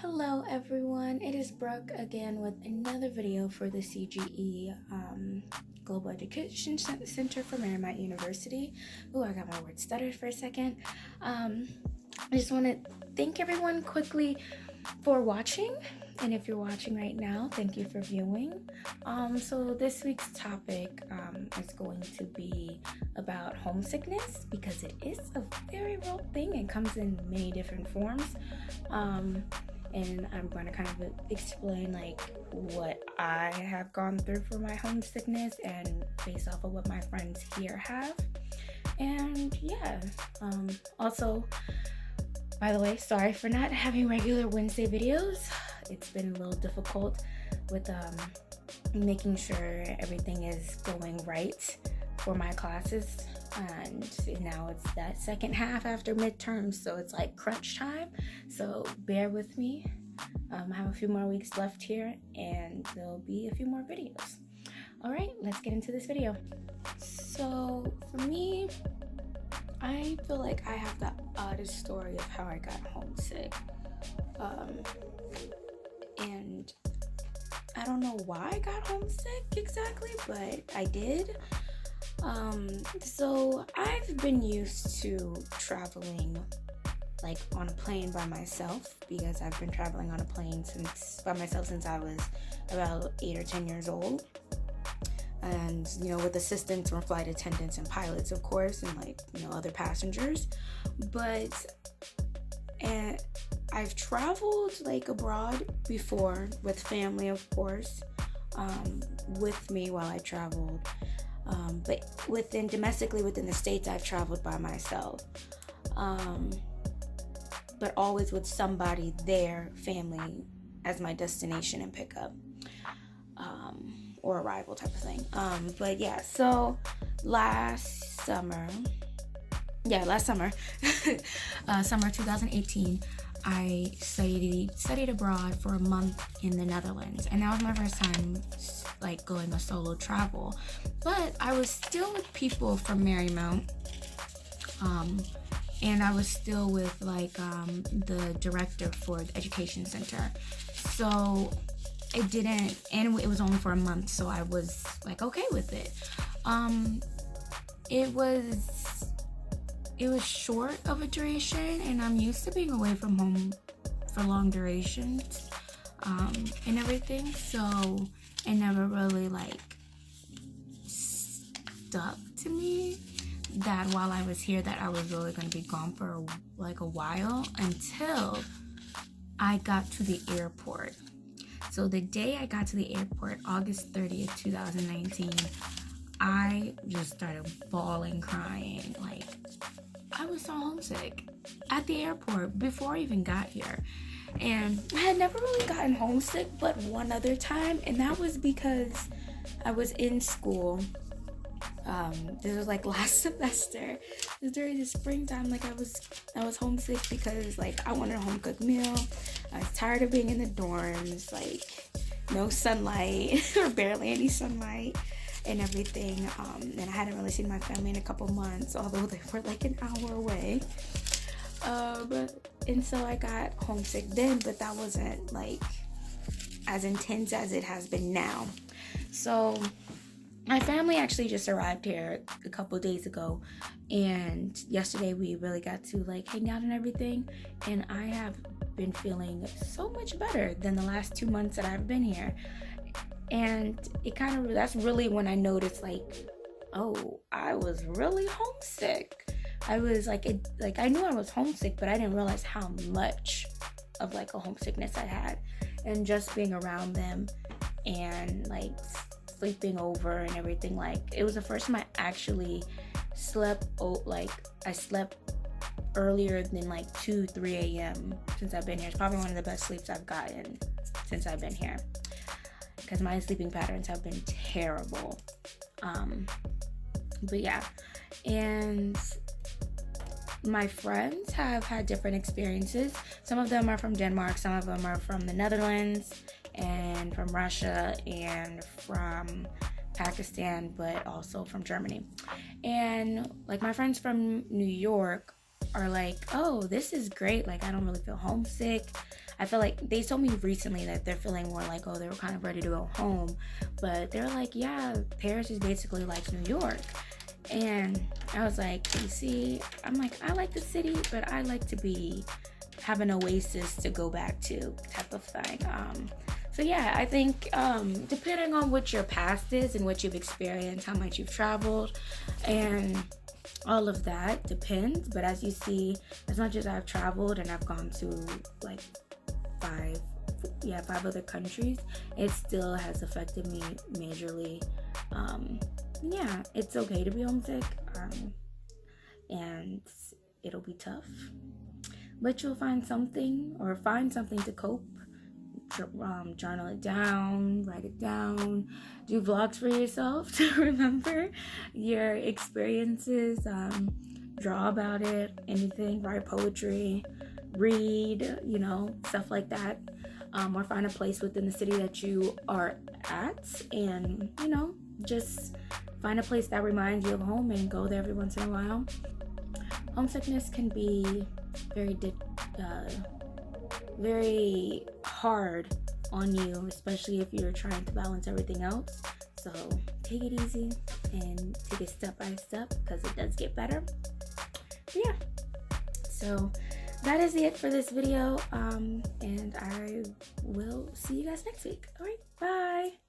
Hello everyone, it is Brooke again with another video for the CGE Global Education Center for Marymount University. Oh, I got my words stuttered for a second. I just want to thank everyone quickly for watching, and if you're watching right now, thank you for viewing. So this week's topic is going to be about homesickness, because it is a very real thing. It comes in many different forms. And I'm going to kind of explain like what I have gone through for my homesickness and based off of what my friends here have. And yeah, also, by the way, sorry for not having regular Wednesday videos. It's been a little difficult with making sure everything is going right for my classes, and now it's that second half after midterms, so it's like crunch time, so bear with me. I have a few more weeks left here and there'll be a few more videos. All right, let's get into this video. So for me, I feel like I have the oddest story of how I got homesick, and I don't know why I got homesick exactly, but I did. So I've been used to traveling like on a plane by myself, because I've been traveling on a plane by myself since I was about 8 or 10 years old. And, with assistance from flight attendants and pilots, of course, and other passengers. But I've traveled abroad before with family, of course, with me while I traveled. But domestically within the States, I've traveled by myself. But always with somebody there, family, as my destination and pickup, or arrival type of thing. But yeah, so last summer, summer 2018, I studied abroad for a month in the Netherlands, and that was my first time going a solo travel. But I was still with people from Marymount, and I was still with the director for the education center. So it was only for a month, so I was okay with it. It was short of a duration, and I'm used to being away from home for long durations, and everything, so it never really stuck to me that while I was here that I was really going to be gone for a while, until I got to the airport. So the day I got to the airport, August 30th, 2019, I just started bawling, crying. I was so homesick at the airport before I even got here. And I had never really gotten homesick but one other time, and that was because I was in school. This was last semester. It was during the springtime. I was homesick because I wanted a home cooked meal. I was tired of being in the dorms, no sunlight or barely any sunlight and everything. And I hadn't really seen my family in a couple months, although they were an hour away. And so I got homesick then, but that wasn't as intense as it has been now. So my family actually just arrived here a couple days ago, and yesterday we really got to hang out and everything, and I have been feeling so much better than the last 2 months that I've been here. And that's really when I noticed oh, I was really homesick. I was I knew I was homesick, but I didn't realize how much of a homesickness I had. And just being around them and sleeping over and everything, it was the first time I actually slept I slept earlier than 2-3 a.m. since I've been here. It's probably one of the best sleeps I've gotten since I've been here, because my sleeping patterns have been terrible. But yeah, and my friends have had different experiences. Some of them are from Denmark, some of them are from the Netherlands, and from Russia, and from Pakistan, but also from Germany. And my friends from New York are oh, this is great. I don't really feel homesick. I feel like they told me recently that they're feeling more like, oh, they were kind of ready to go home. But they're like, yeah, Paris is basically like New York. And I was like, you see, I'm like, I like the city, but I like to have an oasis to go back to, type of thing. So yeah, I think depending on what your past is and what you've experienced, how much you've traveled, and all of that depends. But as you see, as much as I've traveled and I've gone to like five other countries, it still has affected me majorly. Yeah, it's okay to be homesick, and it'll be tough, but you'll find something to cope. Journal it down, write it down, do vlogs for yourself to remember your experiences, draw about it, anything, write poetry, read, stuff like that, or find a place within the city that you are at, and just find a place that reminds you of home and go there every once in a while. Homesickness can be very hard on you, especially if you're trying to balance everything else. So take it easy and take it step by step, because it does get better. But yeah, so that is it for this video, and I will see you guys next week. All right, bye.